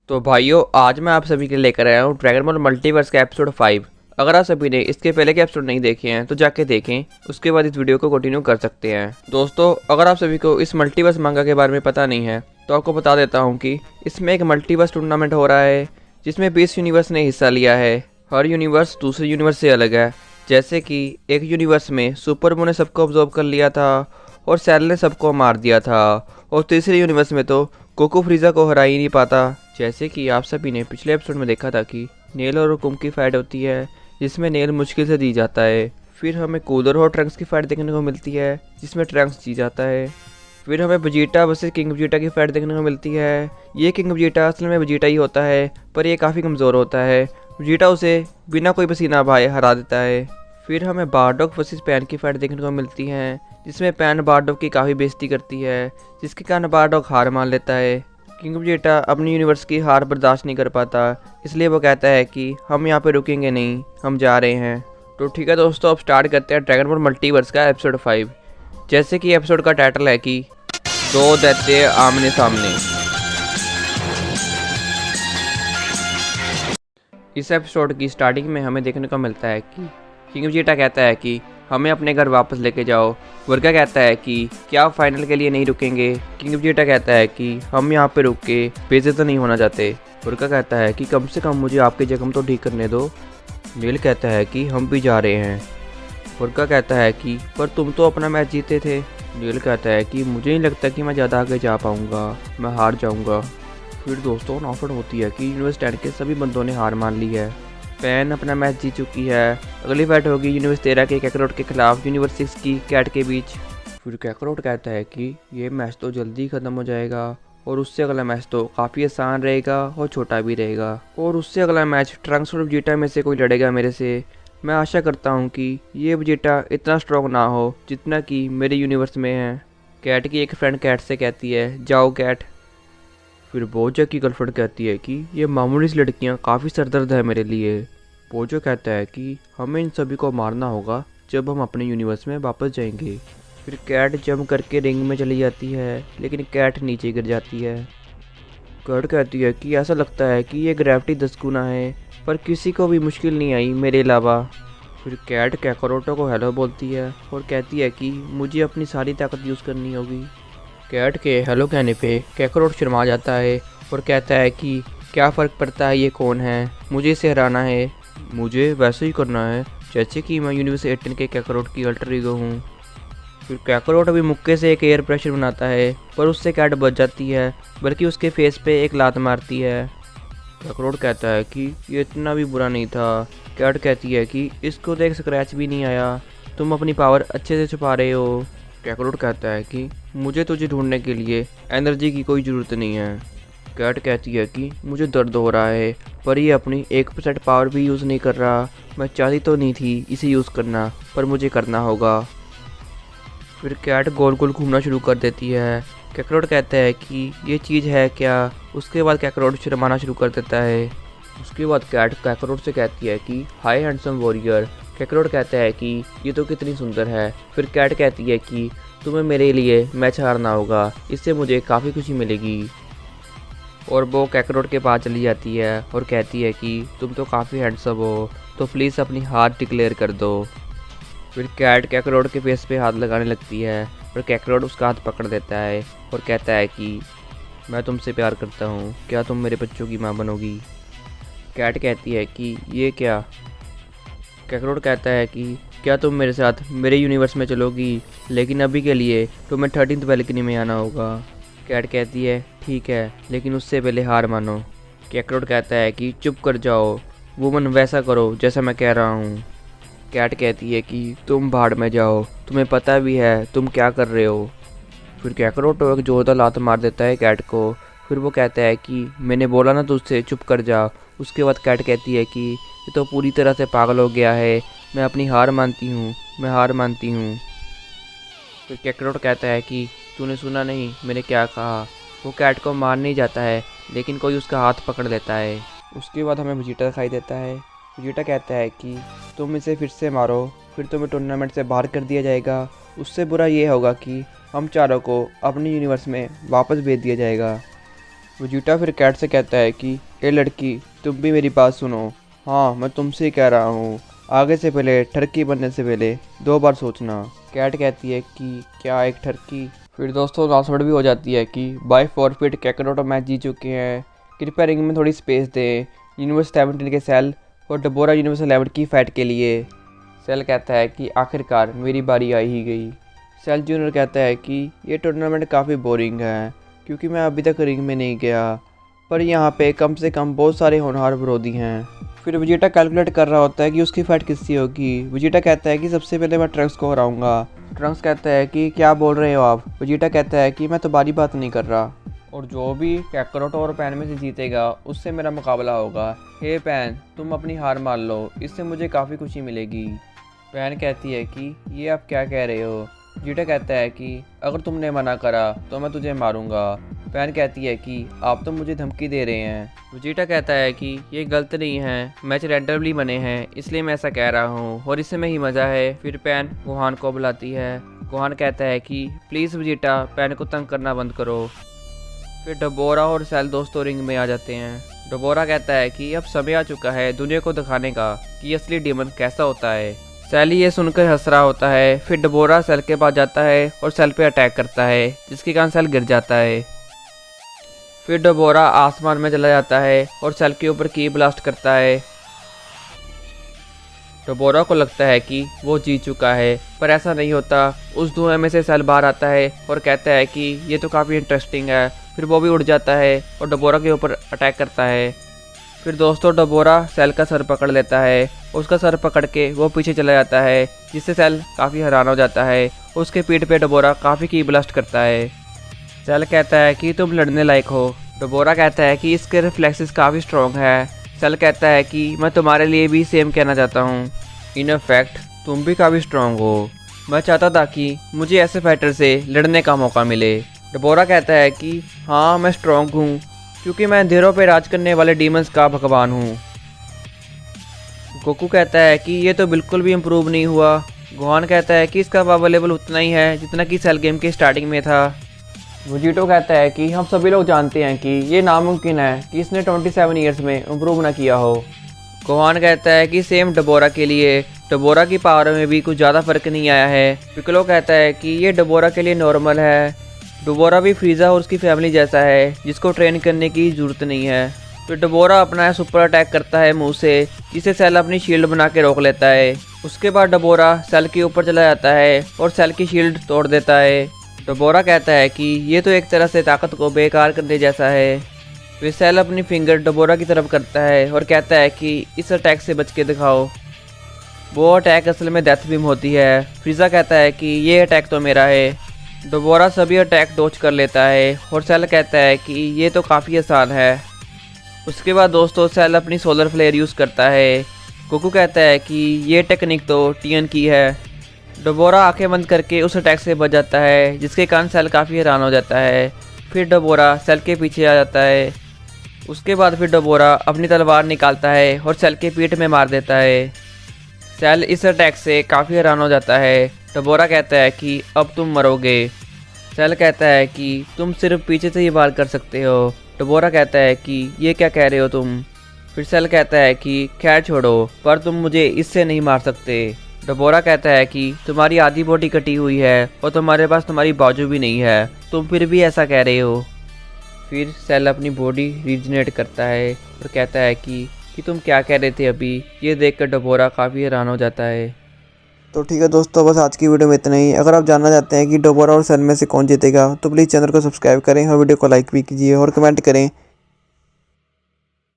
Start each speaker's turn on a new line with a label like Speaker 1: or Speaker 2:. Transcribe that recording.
Speaker 1: तो भाइयों, आज मैं आप सभी के लिए लेकर आया हूँ ड्रैगन बॉल मल्टीवर्स का एपिसोड 5। अगर आप सभी ने इसके पहले के एपिसोड नहीं देखे हैं तो जाके देखें, उसके बाद इस वीडियो को कंटिन्यू कर सकते हैं। दोस्तों, अगर आप सभी को इस मल्टीवर्स मांगा के बारे में पता नहीं है तो आपको बता देता हूँ कि इसमें एक मल्टीवर्स टूर्नामेंट हो रहा है जिसमें 20 यूनिवर्स ने हिस्सा लिया है। हर यूनिवर्स दूसरे यूनिवर्स से अलग है। जैसे कि एक यूनिवर्स में सुपरमून ने सबको ऑब्जर्व कर लिया था और सैल ने सबको मार दिया था, और तीसरे यूनिवर्स में तो कोको फ्रीजा को हरा ही नहीं पाता। जैसे कि आप सभी ने पिछले एपिसोड में देखा था कि नेल और हुकुम की फाइट होती है जिसमें नेल मुश्किल से जीत जाता है। फिर हमें कूलर और ट्रंक्स की फाइट देखने को मिलती है जिसमें ट्रंक्स जीत जाता है। फिर हमें वजीटा वर्सेस किंग वजीटा की फाइट देखने को मिलती है। ये किंग वजीटा असल में वजीटा ही होता है, पर ये काफ़ी कमज़ोर होता है। वजीटा उसे बिना कोई पसीना बहाए हरा देता है। फिर हमें बारडॉक वर्सेस पैन की फाइट देखने को मिलती है जिसमें पैन बारडॉक की काफ़ी बेइज्जती करती है, जिसके कारण बारडॉक हार मान लेता है। किंग वजीटा अपनी यूनिवर्स की हार बर्दाश्त नहीं कर पाता, इसलिए वो कहता है कि हम यहाँ पे रुकेंगे नहीं, हम जा रहे हैं। तो ठीक है दोस्तों, अब स्टार्ट करते हैं ड्रैगन बॉल मल्टीवर्स का एपिसोड 5। जैसे कि एपिसोड का टाइटल है कि दो दैत्य आमने सामने। इस एपिसोड की स्टार्टिंग में हमें देखने को मिलता है कि किंग वजीटा कहता है कि हमें अपने घर वापस लेके जाओ। वर्गा कहता है कि क्या आप फाइनल के लिए नहीं रुकेंगे। किंग वजीटा कहता है कि हम यहाँ पे रुक के बेइज्जत नहीं होना चाहते। वर्गा कहता है कि कम से कम मुझे आपके जख्म तो ठीक करने दो। नील कहता है कि हम भी जा रहे हैं। वर्गा कहता है कि पर तुम तो अपना मैच जीते थे। नील कहता है कि मुझे नहीं लगता कि मैं ज़्यादा आगे जा पाऊँगा, मैं हार जाऊँगा। फिर दोस्तों अनाउंसमेंट होती है कि यूनिवर्स 10 के सभी बंदों ने हार मान ली है। पैन अपना मैच जीत चुकी है। अगली फाइट होगी यूनिवर्स 13 के कैकरोट के खिलाफ यूनिवर्स 6 की कैट के बीच। फिर कैकरोट कहता है कि ये मैच तो जल्दी ख़त्म हो जाएगा और उससे अगला मैच तो काफ़ी आसान रहेगा और छोटा भी रहेगा, और उससे अगला मैच ट्रंक्स और वजीटा में से कोई लड़ेगा मेरे से। मैं आशा करता हूँ कि ये वजीटा इतना स्ट्रॉन्ग ना हो जितना कि मेरे यूनिवर्स में है। कैट की एक फ्रेंड कैट से कहती है जाओ कैट। फिर बोजो की गर्लफ्रेंड कहती है कि ये मामूली सी लड़कियाँ काफ़ी सरदर्द है मेरे लिए। बोजो कहता है कि हमें इन सभी को मारना होगा जब हम अपने यूनिवर्स में वापस जाएंगे। फिर कैट जंप करके रिंग में चली जाती है, लेकिन कैट नीचे गिर जाती है। कैट कहती है कि ऐसा लगता है कि ये ग्रेविटी 10 गुना है, पर किसी को भी मुश्किल नहीं आई मेरे अलावा। फिर कैट कैकरोटो को हेलो बोलती है और कहती है कि मुझे अपनी सारी ताकत यूज़ करनी होगी। कैट के हेलो कहने पे कैकरोट शर्मा जाता है और कहता है कि क्या फ़र्क पड़ता है ये कौन है, मुझे इसे हराना है, मुझे वैसे ही करना है जैसे कि मैं यूनिवर्स 18 के कैकरोट की अल्टर ईगो हूँ। फिर कैकरोट अभी मुक्के से एक एयर प्रेशर बनाता है, पर उससे कैट बच जाती है, बल्कि उसके फेस पे एक लात मारती है। कैकरोट कहता है कि ये इतना भी बुरा नहीं था। कैट कहती है कि इसको तो एक स्क्रैच भी नहीं आया, तुम अपनी पावर अच्छे से छुपा रहे हो। कैकरोट कहता है कि मुझे तुझे ढूंढने के लिए एनर्जी की कोई ज़रूरत नहीं है। कैट कहती है कि मुझे दर्द हो रहा है, पर ये अपनी 1% पावर भी यूज़ नहीं कर रहा। मैं चाहती तो नहीं थी इसे यूज़ करना, पर मुझे करना होगा। फिर कैट गोल गोल घूमना शुरू कर देती है। कैकरोट कहता है कि ये चीज़ है क्या। उसके बाद कैकरोट शर्माना शुरू कर देता है। उसके बाद कैट कैकरोट से कहती है कि हाय हैंडसम वॉरियर। कैकरोट कहता है कि ये तो कितनी सुंदर है। फिर कैट कहती है कि तुम्हें मेरे लिए मैच हारना होगा, इससे मुझे काफ़ी खुशी मिलेगी। और वो कैकरोट के पास चली जाती है और कहती है कि तुम तो काफ़ी हैंडसम हो, तो प्लीज़ अपनी हार डिक्लेयर कर दो। फिर कैट कैकरोट के फेस पे हाथ लगाने लगती है और कैकरोट उसका हाथ पकड़ देता है और कहता है कि मैं तुमसे प्यार करता हूँ, क्या तुम मेरे बच्चों की माँ बनोगी। कैट कहती है कि ये क्या। कैकरोट कहता है कि क्या तुम मेरे साथ मेरे यूनिवर्स में चलोगी, लेकिन अभी के लिए तुम्हें 13th बैल्कनी में आना होगा। कैट कहती है ठीक है, लेकिन उससे पहले हार मानो। कैकरोट कहता है कि चुप कर जाओ वुमन, वैसा करो जैसा मैं कह रहा हूँ। कैट कहती है कि तुम भाड़ में जाओ, तुम्हें पता भी है तुम क्या कर रहे हो। फिर कैकरोट एक जोरदार लात मार देता है कैट को। फिर वो कहता है कि मैंने बोला ना तुझसे चुप कर जा। उसके बाद कैट कहती है कि ये तो पूरी तरह से पागल हो गया है, मैं अपनी हार मानती हूँ, मैं हार मानती हूँ। फिर कैकरोट कहता है कि तूने सुना नहीं मैंने क्या कहा। वो कैट को मार नहीं जाता है, लेकिन कोई उसका हाथ पकड़ लेता है। उसके बाद हमें वजीटा दिखाई देता है। वजीटा कहता है कि तुम इसे फिर से मारो, फिर तुम्हें टूर्नामेंट से बाहर कर दिया जाएगा। उससे बुरा ये होगा कि हम चारों को अपनी यूनिवर्स में वापस भेज दिया जाएगा। वेजिटा फिर कैट से कहता है कि ए लड़की, तुम भी मेरी बात सुनो। हाँ, मैं तुमसे ही कह रहा हूँ, आगे से पहले ठरकी बनने से पहले 2 बार सोचना। कैट कहती है कि क्या एक ठरकी। फिर दोस्तों अनाउंसमेंट भी हो जाती है कि बाय फॉरफिट कैकरोटो मैच जीत चुके हैं, कृपया रिंग में थोड़ी स्पेस दें यूनिवर्स 17 के सेल और डबोरा यूनिवर्स 11 की फाइट के लिए। सेल कहता है कि आखिरकार मेरी बारी आई ही गई। सेल जूनियर कहता है कि ये टूर्नामेंट काफ़ी बोरिंग है क्योंकि मैं अभी तक रिंग में नहीं गया, पर यहाँ पे कम से कम बहुत सारे होनहार विरोधी हैं। फिर वेजिटा कैलकुलेट कर रहा होता है कि उसकी फाइट किससे होगी। वेजिटा कहता है कि सबसे पहले मैं ट्रंक्स को हराऊंगा। ट्रंक्स कहता है कि क्या बोल रहे हो आप। वेजिटा कहता है कि मैं तुम्हारी बात नहीं कर रहा, और जो भी कैकरोटो और पैन में से जीतेगा उससे मेरा मुकाबला होगा। हे पैन, तुम अपनी हार मान लो, इससे मुझे काफ़ी खुशी मिलेगी। पैन कहती है कि ये आप क्या कह रहे हो। वेजिटा कहता है कि अगर तुमने मना करा तो मैं तुझे मारूंगा। पैन कहती है कि आप तो मुझे धमकी दे रहे हैं। वेजिटा कहता है कि ये गलत नहीं है, मैच रैंडमली बने हैं इसलिए मैं ऐसा कह रहा हूँ और इसमें ही मज़ा है। फिर पैन गोहान को बुलाती है। गोहान कहता है कि प्लीज़ वेजिटा, पैन को तंग करना बंद करो। फिर डबोरा और सेल दोस्तों रिंग में आ जाते हैं। डबोरा कहता है कि अब समय आ चुका है दुनिया को दिखाने का कि असली डीमन कैसा होता है। सेल ये सुनकर हंस रहा होता है। फिर डबोरा सेल के पास जाता है और सेल पे अटैक करता है, जिसके कारण सेल गिर जाता है। फिर डबोरा आसमान में चला जाता है और सेल के ऊपर की ब्लास्ट करता है। डबोरा को लगता है कि वो जीत चुका है, पर ऐसा नहीं होता। उस धुएं में से सेल बाहर आता है और कहता है कि ये तो काफ़ी इंटरेस्टिंग है। फिर वो भी उड़ जाता है और डबोरा के ऊपर अटैक करता है। फिर दोस्तों डबोरा सेल का सर पकड़ लेता है, उसका सर पकड़ के वो पीछे चला जाता है, जिससे सेल काफ़ी हैरान हो जाता है। उसके पीठ पे डबोरा काफ़ी की ब्लास्ट करता है। सेल कहता है कि तुम लड़ने लायक हो। डबोरा कहता है कि इसके रिफ्लेक्सेस काफ़ी स्ट्रॉन्ग है। सेल कहता है कि मैं तुम्हारे लिए भी सेम कहना चाहता हूँ। इन फैक्ट तुम भी काफ़ी स्ट्रॉन्ग हो। मैं चाहता था कि मुझे ऐसे फाइटर से लड़ने का मौका मिले। डबोरा कहता है कि हाँ, मैं स्ट्रॉन्ग हूँ क्योंकि मैं अंधेरों पे राज करने वाले डीमंस का भगवान हूँ। गोकू कहता है कि ये तो बिल्कुल भी इम्प्रूव नहीं हुआ। गोहान कहता है कि इसका पावर लेवल उतना ही है जितना कि सेल गेम के स्टार्टिंग में था। वेजिटो कहता है कि हम सभी लोग जानते हैं कि ये नामुमकिन है कि इसने 27 ईयर्स में इम्प्रूव ना किया हो। गोहान कहता है कि सेम डबोरा के लिए डबोरा की पावर में भी कुछ ज़्यादा फर्क नहीं आया है। पिकलो कहता है कि ये डबोरा के लिए नॉर्मल है। डबोरा भी फ्रीजा और उसकी फैमिली जैसा है जिसको ट्रेन करने की ज़रूरत नहीं है। फिर डबोरा अपना सुपर अटैक करता है मुंह से, जिसे सेल अपनी शील्ड बना के रोक लेता है। उसके बाद डबोरा सेल के ऊपर चला जाता है और सेल की शील्ड तोड़ देता है। डबोरा कहता है कि ये तो एक तरह से ताकत को बेकार करने जैसा है। फिर सेल अपनी फिंगर डबोरा की तरफ करता है और कहता है कि इस अटैक से बच के दिखाओ। वो अटैक असल में डेथ बीम होती है। फ्रीजा कहता है कि ये अटैक तो मेरा है। डबोरा सभी अटैक डॉच कर लेता है और सेल कहता है कि ये तो काफ़ी आसान है। उसके बाद दोस्तों सेल अपनी सोलर फ्लेयर यूज़ करता है। गोकू कहता है कि ये टेक्निक तो टीएन की है। डबोरा आंखें बंद करके उस अटैक से बच जाता है, जिसके कारण सेल काफ़ी हैरान हो जाता है। फिर डबोरा सेल के पीछे आ जाता है। उसके बाद फिर डबोरा अपनी तलवार निकालता है और सेल के पीठ में मार देता है। सेल इस अटैक से काफ़ी हैरान हो जाता है। डबोरा कहता है कि अब तुम मरोगे। सेल कहता है कि तुम सिर्फ पीछे से ही वार कर सकते हो। डबोरा कहता है कि ये क्या कह रहे हो तुम। फिर सेल कहता है कि खैर छोड़ो, पर तुम मुझे इससे नहीं मार सकते। डबोरा कहता है कि तुम्हारी आधी बॉडी कटी हुई है और तुम्हारे पास तुम्हारी बाजू भी नहीं है, तुम फिर भी ऐसा कह रहे हो। फिर सेल अपनी बॉडी रीजनरेट करता है और कहता है कि तुम क्या कह रहे थे अभी। ये देखकर डबोरा काफ़ी हैरान हो जाता है।
Speaker 2: तो ठीक है दोस्तों, बस आज की वीडियो में इतना ही। अगर आप जानना चाहते हैं कि डबोरा और सेल में से कौन जीतेगा तो प्लीज़ चैनल को सब्सक्राइब करें और वीडियो को लाइक भी कीजिए और कमेंट करें